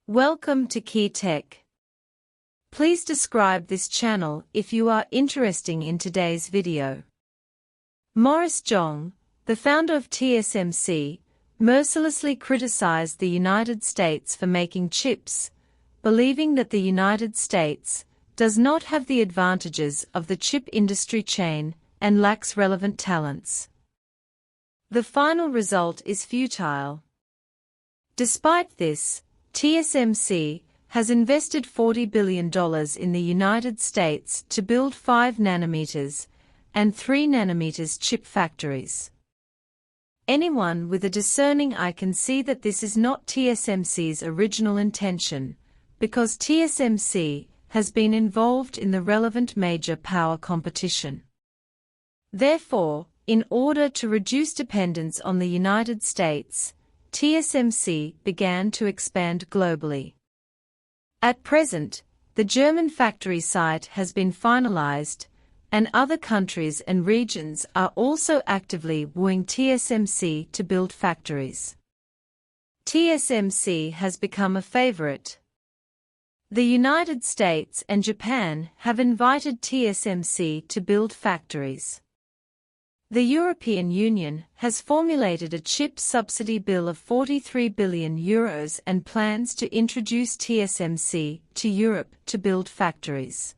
Welcome to Key Tech. Please describe this channel if you are interested in today's video. Morris Chang, the founder of TSMC, mercilessly criticized the United States for making chips, believing that the United States does not have the advantages of the chip industry chain and lacks relevant talents. The final result is futile. Despite this, TSMC has invested $40 billion in the United States to build 5 nanometers and 3 nanometers chip factories. Anyone with a discerning eye can see that this is not TSMC's original intention, because TSMC has been involved in the relevant major power competition. Therefore, in order to reduce dependence on the United States, TSMC began to expand globally. At present, the German factory site has been finalized, and other countries and regions are also actively wooing TSMC to build factories. TSMC has become a favorite. The United States and Japan have invited TSMC to build factories. The European Union has formulated a chip subsidy bill of €43 billion and plans to introduce TSMC to Europe to build factories.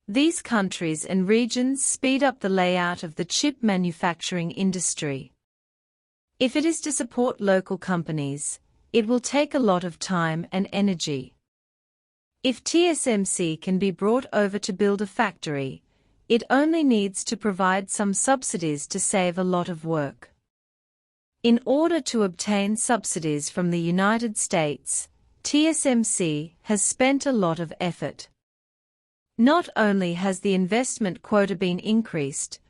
These countries and regions speed up the layout of the chip manufacturing industry. If it is to support local companies, it will take a lot of time and energy. If TSMC can be brought over to build a factory, it only needs to provide some subsidies to save a lot of work. In order to obtain subsidies from the United States, TSMC has spent a lot of effort. Not only has the investment quota been increased,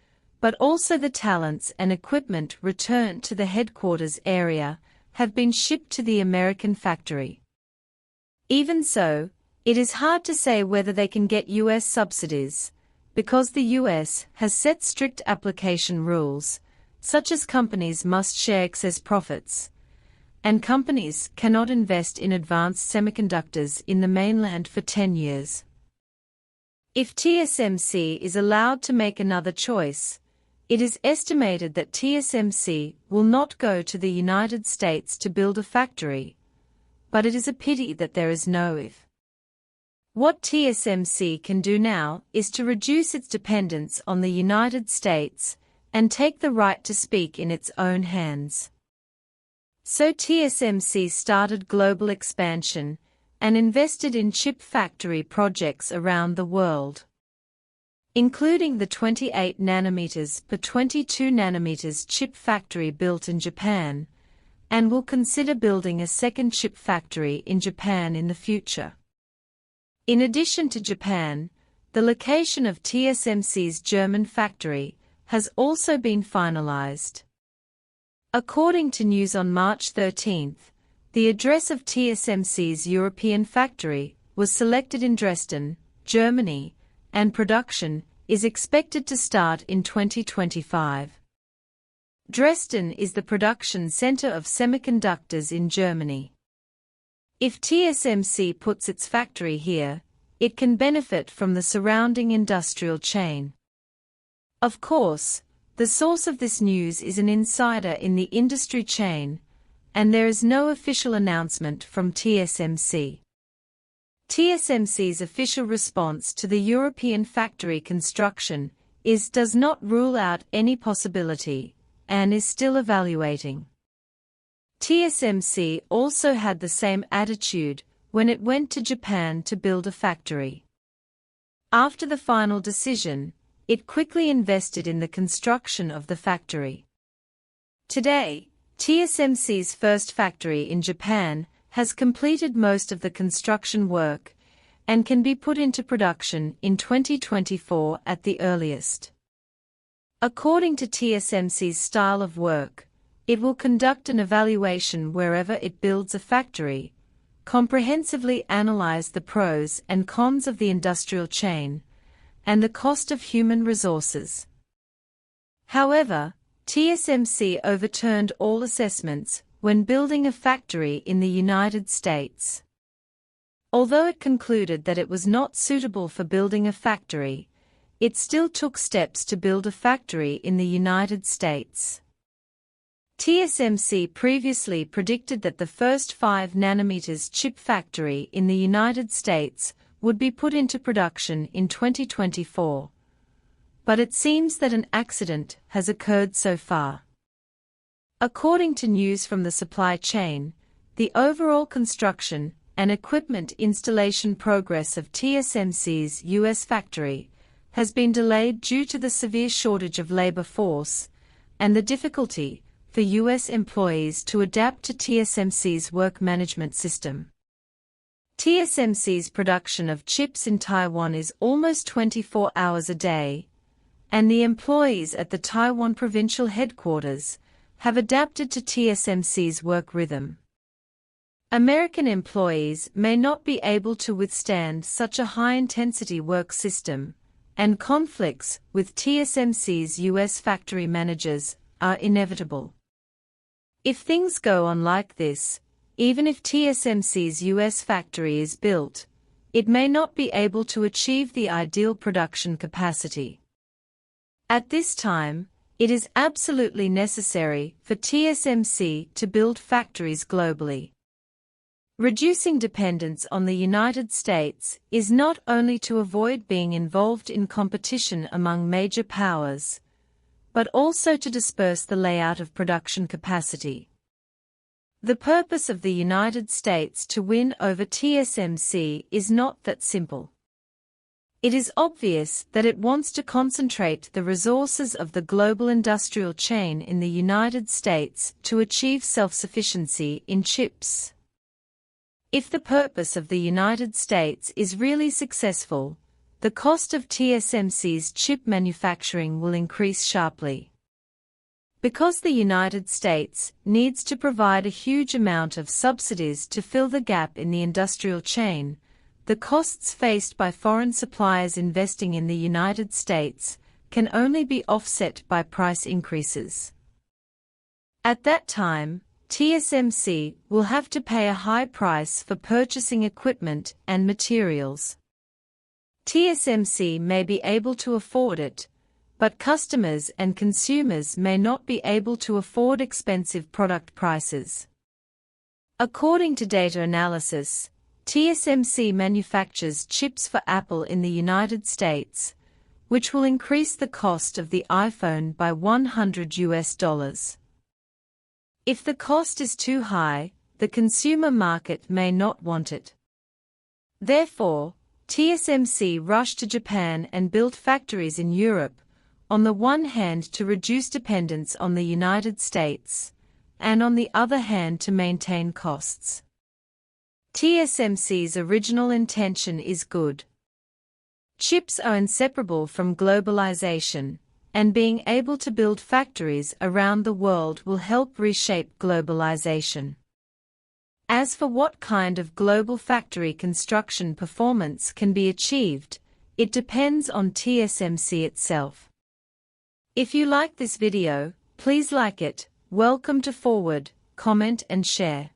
but also the talents and equipment returned to the headquarters area have been shipped to the American factory. Even so, it is hard to say whether they can get US subsidies, because the US has set strict application rules, such as companies must share excess profits, and companies cannot invest in advanced semiconductors in the mainland for 10 years. If TSMC is allowed to make another choice, it is estimated that TSMC will not go to the United States to build a factory, but it is a pity that there is no if. What TSMC can do now is to reduce its dependence on the United States and take the right to speak in its own hands. So TSMC started global expansion and invested in chip factory projects around the world, including the 28 nanometers per 22 nanometers chip factory built in Japan, and will consider building a second chip factory in Japan in the future. In addition to Japan, the location of TSMC's German factory has also been finalized. According to news on March 13, the address of TSMC's European factory was selected in Dresden, Germany, and production is expected to start in 2025. Dresden is the production center of semiconductors in Germany. If TSMC puts its factory here, it can benefit from the surrounding industrial chain. Of course, the source of this news is an insider in the industry chain, and there is no official announcement from TSMC. TSMC's official response to the European factory construction does not rule out any possibility, and is still evaluating. TSMC also had the same attitude when it went to Japan to build a factory. After the final decision, it quickly invested in the construction of the factory. Today, TSMC's first factory in Japan has completed most of the construction work and can be put into production in 2024 at the earliest. According to TSMC's style of work, it will conduct an evaluation wherever it builds a factory, comprehensively analyze the pros and cons of the industrial chain, and the cost of human resources. However, TSMC overturned all assessments when building a factory in the United States. Although it concluded that it was not suitable for building a factory, it still took steps to build a factory in the United States. TSMC previously predicted that the first 5 nanometers chip factory in the United States would be put into production in 2024. But it seems that an accident has occurred so far. According to news from the supply chain, the overall construction and equipment installation progress of TSMC's U.S. factory has been delayed due to the severe shortage of labor force and the difficulty for U.S. employees to adapt to TSMC's work management system. TSMC's production of chips in Taiwan is almost 24 hours a day, and the employees at the Taiwan provincial headquarters have adapted to TSMC's work rhythm. American employees may not be able to withstand such a high-intensity work system, and conflicts with TSMC's U.S. factory managers are inevitable. If things go on like this, even if TSMC's U.S. factory is built, it may not be able to achieve the ideal production capacity. At this time, it is absolutely necessary for TSMC to build factories globally. Reducing dependence on the United States is not only to avoid being involved in competition among major powers, but also to disperse the layout of production capacity. The purpose of the United States to win over TSMC is not that simple. It is obvious that it wants to concentrate the resources of the global industrial chain in the United States to achieve self-sufficiency in chips. If the purpose of the United States is really successful, the cost of TSMC's chip manufacturing will increase sharply. Because the United States needs to provide a huge amount of subsidies to fill the gap in the industrial chain, the costs faced by foreign suppliers investing in the United States can only be offset by price increases. At that time, TSMC will have to pay a high price for purchasing equipment and materials. TSMC may be able to afford it, but customers and consumers may not be able to afford expensive product prices. According to data analysis, TSMC manufactures chips for Apple in the United States, which will increase the cost of the iPhone by $100. If the cost is too high, the consumer market may not want it. Therefore, TSMC rushed to Japan and built factories in Europe, on the one hand to reduce dependence on the United States, and on the other hand to maintain costs. TSMC's original intention is good. Chips are inseparable from globalization, and being able to build factories around the world will help reshape globalization. As for what kind of global factory construction performance can be achieved, it depends on TSMC itself. If you like this video, please like it, welcome to forward, comment and share.